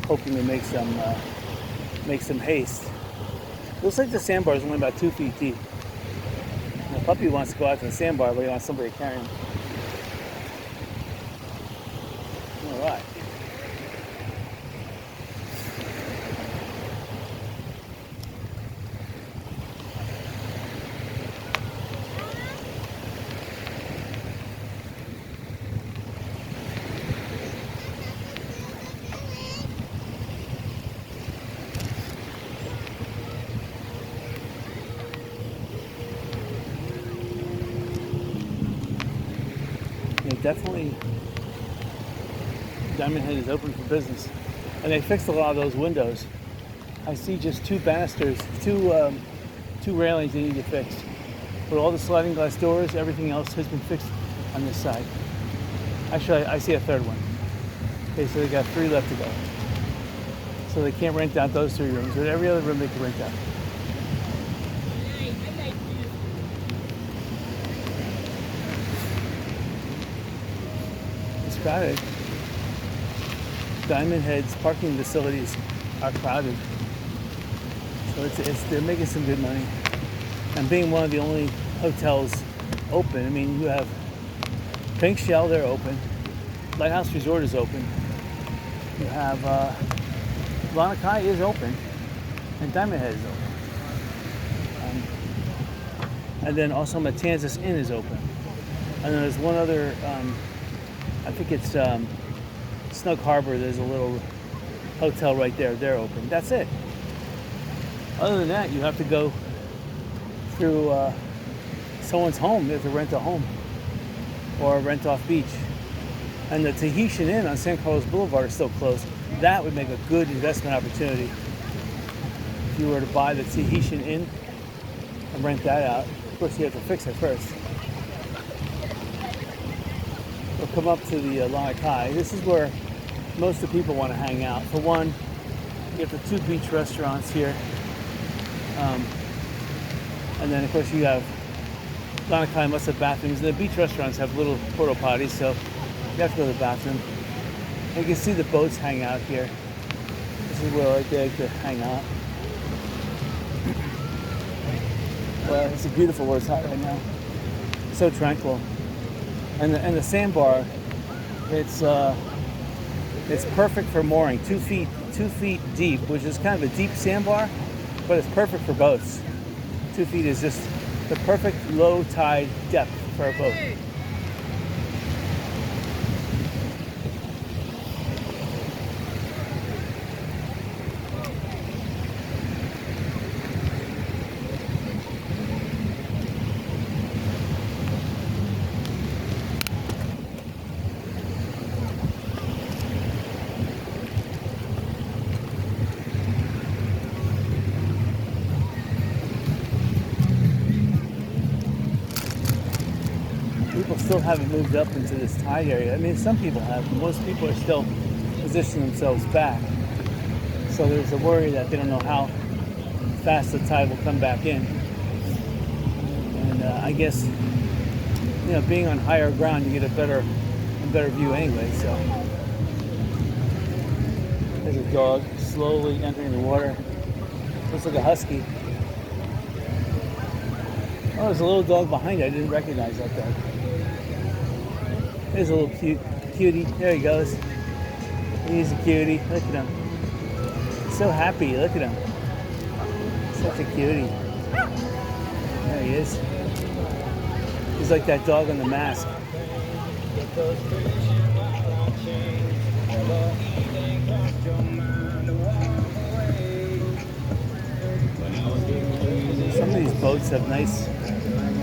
hoping to make some haste. Looks like the sandbar is only about 2 feet deep. The puppy wants to go out to the sandbar, but he wants somebody to carry him. All right. Definitely, Diamond Head is open for business, and they fixed a lot of those windows. I see just 2 banisters, two railings they need to fix. But all the sliding glass doors, everything else has been fixed on this side. Actually, I see a 3rd one. Okay, so they got 3 left to go. So they can't rent out those 3 rooms, but every other room they can rent out. Crowded. Diamond Head's parking facilities are crowded, so they're making some good money. And being one of the only hotels open, I mean, you have Pink Shell, they're open. Lighthouse Resort is open. You have Lanakai is open, and Diamond Head is open. And then also Matanzas Inn is open. And then there's one other. I think it's Snug Harbor. There's a little hotel right there. They're open. That's it. Other than that, you have to go through someone's home. You have to rent a home or rent off beach. And the Tahitian Inn on San Carlos Boulevard is still closed. That would make a good investment opportunity. If you were to buy the Tahitian Inn and rent that out. Of course, you have to fix it first. We'll come up to the Lanakai. This is where most of the people want to hang out. For one, you have the 2 beach restaurants here. And then, of course, you have Lanakai must have bathrooms. And the beach restaurants have little porta potties, so you have to go to the bathroom. And you can see the boats hang out here. This is where right there to hang out. Well, it's beautiful where it's hot right now. So tranquil. And the sandbar, it's perfect for mooring. 2 feet deep, which is kind of a deep sandbar, but it's perfect for boats. 2 feet is just the perfect low tide depth for a boat. People still haven't moved up into this tide area. I mean, some people have, but most people are still positioning themselves back. So there's a worry that they don't know how fast the tide will come back in. And I guess, being on higher ground, you get a better view anyway. So There's a dog slowly entering the water. Looks like a husky. Oh, there's a little dog behind it. I didn't recognize that dog. There's a little cutie. There he goes. He's a cutie. Look at him. He's so happy. Look at him. Such a cutie. There he is. He's like that dog on The Mask. Some of these boats have nice,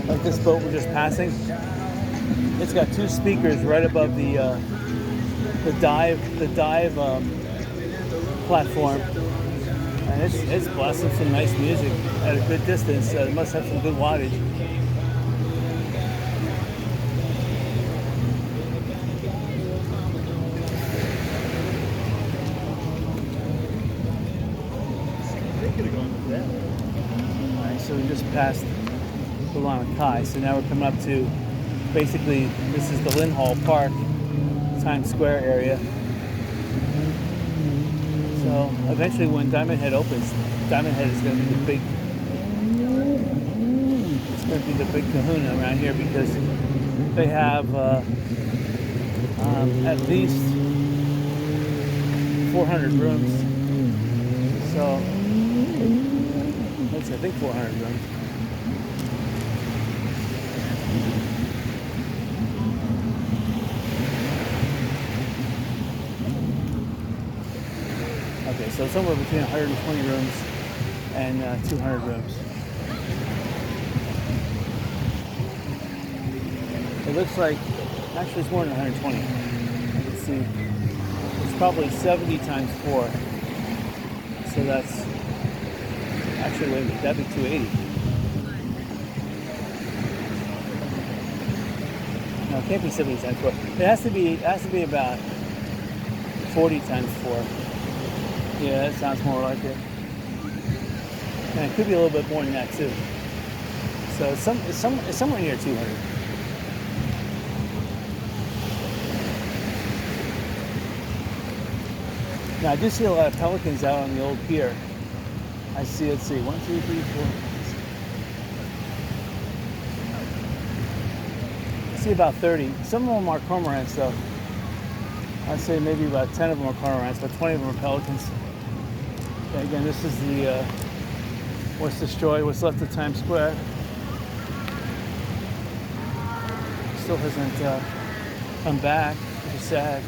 like this boat we're just passing. It's got two speakers right above the dive platform, and it's blasting some nice music at a good distance. It must have some good wattage. Alright, so we just passed the Lana Kai, so now we're coming up to basically this is the Lynn Hall Park, Times Square area. So eventually when Diamond Head opens, Diamond Head is going to be the big, it's going to be the big kahuna around here because they have at least 400 rooms. So I think 400 rooms. Okay, so somewhere between 120 rooms and 200 rooms. It looks like, actually it's more than 120. Let's see, it's probably 70 times 4. So that's, actually wait a minute, that'd be 280. No, it can't be 70 times 4. It has to be about 40 times 4. Yeah, that sounds more like it. And it could be a little bit more than that too. So it's somewhere near 200. Now I do see a lot of pelicans out on the old pier. I see, let's see, 1, 2, 3, 4. I see about 30. Some of them are cormorants though. I'd say maybe about 10 of them are cormorants, but 20 of them are pelicans. Okay, again, this is the what's destroyed, what's left of Times Square. Still hasn't come back, which is sad.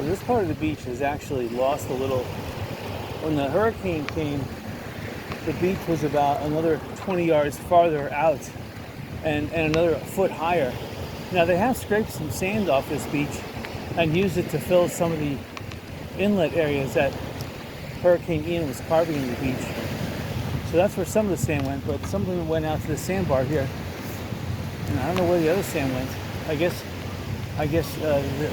This part of the beach has actually lost a little. When the hurricane came, the beach was about another 20 yards farther out and another foot higher. Now they have scraped some sand off this beach and used it to fill some of the inlet areas that Hurricane Ian was carving in the beach. So that's where some of the sand went, but some of it went out to the sandbar here. And I don't know where the other sand went. I guess the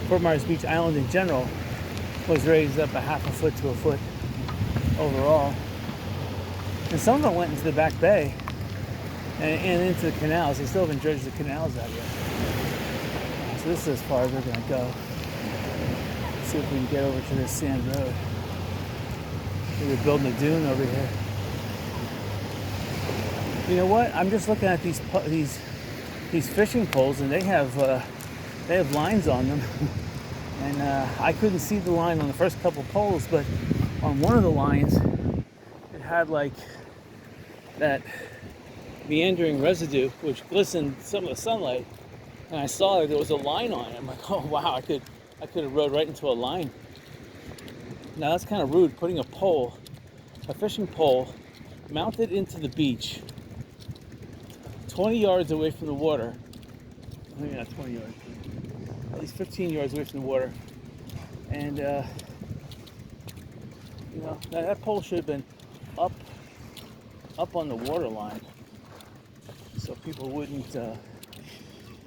Fort Myers Beach Island in general was raised up a half a foot to a foot overall. And some of them went into the back bay and into the canals. They still haven't dredged the canals out yet. So this is as far as we're going to go. See if we can get over to this sand road. They're building a dune over here. You know what? I'm just looking at these fishing poles, and they have lines on them. And I couldn't see the line on the first couple poles, but on one of the lines, it had like that meandering residue, which glistened some of the sunlight. And I saw there was a line on it. I'm like, oh wow, I could have rode right into a line. Now that's kind of rude, putting a fishing pole, mounted into the beach, 20 yards away from the water. Maybe not 20 yards, at least 15 yards away from the water. And that pole should have been up on the water line, so people wouldn't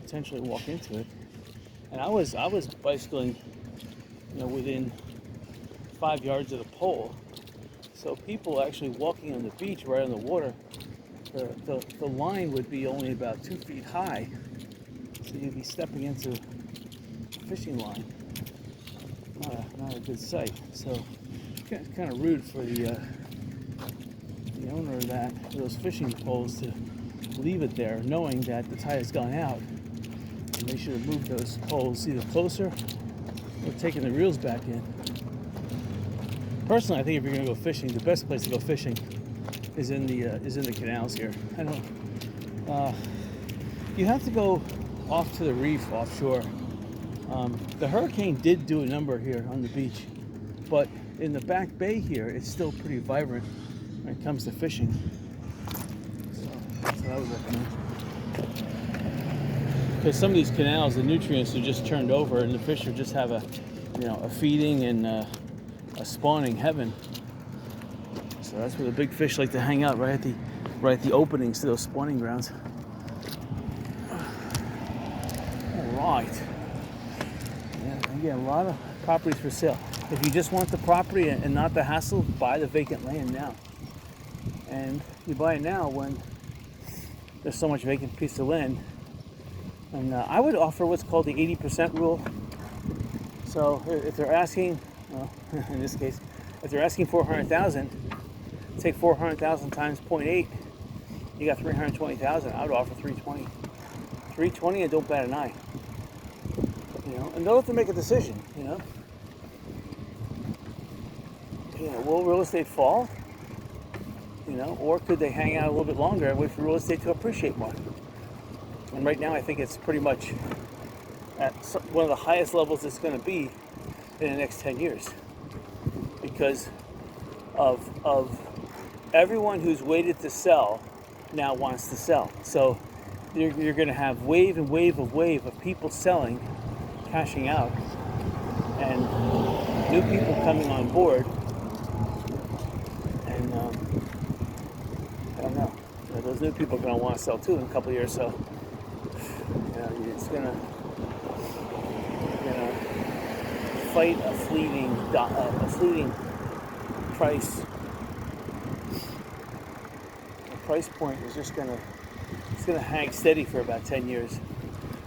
potentially walk into it. And I was bicycling, within 5 yards of the pole. So people actually walking on the beach right on the water, the line would be only about 2 feet high. So you'd be stepping into a fishing line. Not a good sight. So kind of rude for the owner of those fishing poles to leave it there, knowing that the tide has gone out. And they should have moved those poles either closer or taken the reels back in. Personally, I think if you're going to go fishing, the best place to go fishing is in the canals here. I don't. You have to go off to the reef offshore. The hurricane did do a number here on the beach, but in the back bay here, it's still pretty vibrant when it comes to fishing. So that's what I would recommend. Because some of these canals, the nutrients are just turned over, and the fish are just have a feeding and a spawning heaven. So that's where the big fish like to hang out, right at the openings to those spawning grounds. All right. Yeah, again, a lot of properties for sale. If you just want the property and not the hassle, buy the vacant land now. And you buy it now when there's so much vacant piece of land. And I would offer what's called the 80% rule. So if they're asking, well, in this case, if they're asking $400,000, take 400,000 times 0.8, you got 320,000. I would offer 320. 320 and don't bat an eye. And they'll have to make a decision. Will real estate fall? Or could they hang out a little bit longer and wait for real estate to appreciate more? And right now, I think it's pretty much at one of the highest levels it's going to be in the next 10 years, because of everyone who's waited to sell now wants to sell. So you're going to have wave and wave of people selling, cashing out, and new people coming on board. And I don't know. Those new people are going to want to sell too in a couple of years. So it's going to fight a fleeting price. The price point is just going to hang steady for about 10 years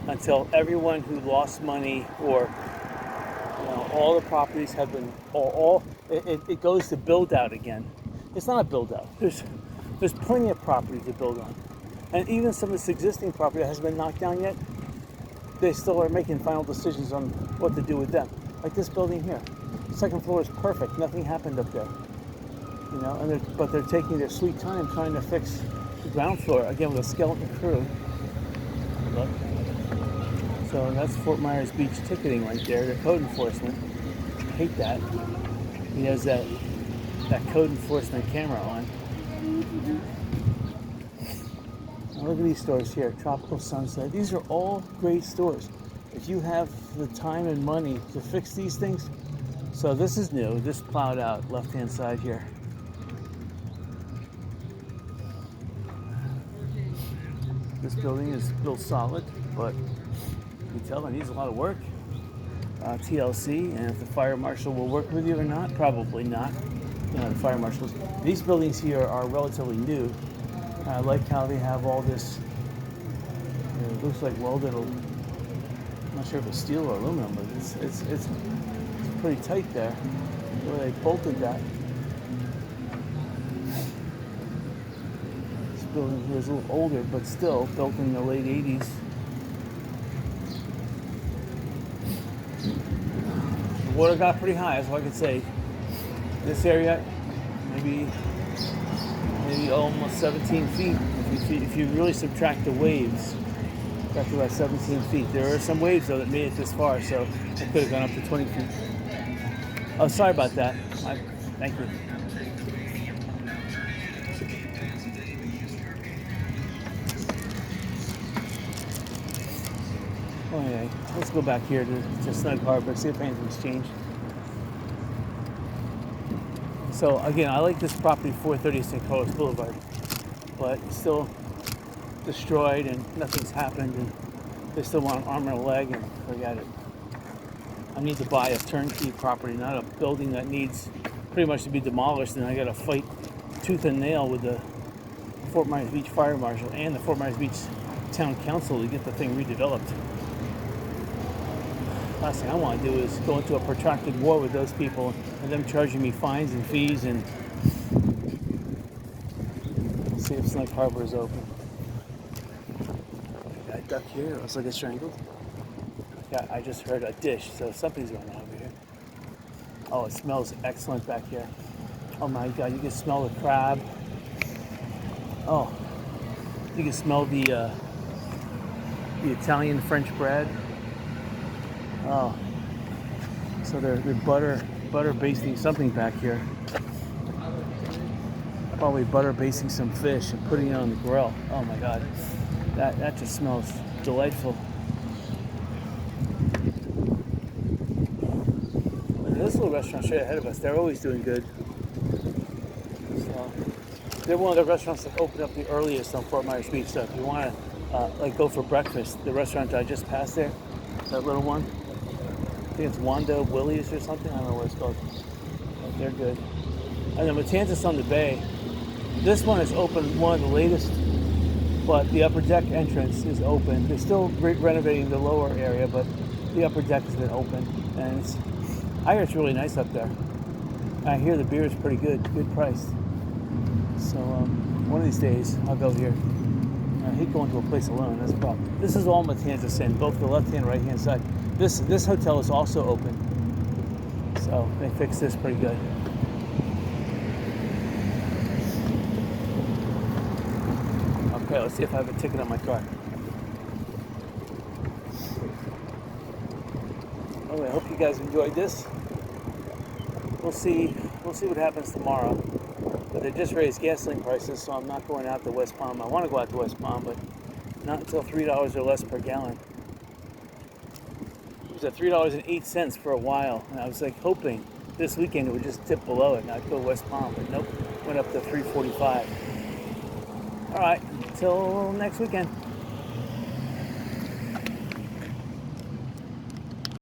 until everyone who lost money or all the properties have been it goes to build out again. It's not a build out. There's plenty of property to build on, and even some of this existing property that hasn't been knocked down yet, they still are making final decisions on what to do with them. Like this building here, second floor is perfect. Nothing happened up there, but they're taking their sweet time trying to fix the ground floor again with a skeleton crew. Look. So that's Fort Myers Beach ticketing right there. The code enforcement. I hate that. He has that code enforcement camera on. Now look at these stores here. Tropical Sunset. These are all great stores. If you have the time and money to fix these things. So this is new. This plowed out left-hand side here. This building is built solid, but you can tell it needs a lot of work. TLC, and if the fire marshal will work with you or not, probably not. the fire marshals. These buildings here are relatively new. I like how they have all this. It looks like welded. I'm not sure if it's steel or aluminum, but it's pretty tight there. Where they bolted that. This building here is a little older, but still built in the late 80s. The water got pretty high, that's all I can say. This area, maybe almost 17 feet. If you really subtract the waves, got to about 17 feet. There are some waves though that made it this far, so it could have gone up to 20 feet. Oh, sorry about that. Thank you. Oh, anyway, let's go back here to Snug Harbor, see if anything's changed. So again, I like this property, 430 St. Carlos Boulevard, but it's still destroyed and nothing's happened, and they still want an arm and a leg, and forget it. I need to buy a turnkey property, not a building that needs pretty much to be demolished, and I got to fight tooth and nail with the Fort Myers Beach Fire Marshal and the Fort Myers Beach Town Council to get the thing redeveloped. Last thing I want to do is go into a protracted war with those people and them charging me fines and fees. And let's see if Snug Harbor is open. Got a duck here. It looks like it's strangled. Yeah, I just heard a dish, so something's going on over here. Oh, it smells excellent back here. Oh my God, you can smell the crab. Oh, you can smell the Italian French bread. Oh, so they're butter basting something back here. Probably butter basting some fish and putting it on the grill. Oh my God, that just smells delightful. This little restaurant straight ahead of us, they're always doing good. So, they're one of the restaurants that opened up the earliest on Fort Myers Beach. So if you want to go for breakfast, the restaurant I just passed there, that little one, I think it's Wanda Willie's or something. I don't know what it's called. But they're good. And then Matanzas on the Bay. This one is open, one of the latest, but the upper deck entrance is open. They're still renovating the lower area, but the upper deck has been open, and I hear it's really nice up there. I hear the beer is pretty good priced. So one of these days I'll go here. I hate going to a place alone. That's the problem. This is all Matanzas in, both the left hand and right hand side. This hotel is also open, so they fixed this pretty good. Okay, let's see if I have a ticket on my car. Anyway, I hope you guys enjoyed this. We'll see what happens tomorrow. But they just raised gasoline prices, so I'm not going out to West Palm. I want to go out to West Palm, but not until $3 or less per gallon. It was at $3.08 for a while, and I was like hoping this weekend it would just dip below it and I'd go West Palm, but nope, went up to $3.45. All right, until next weekend.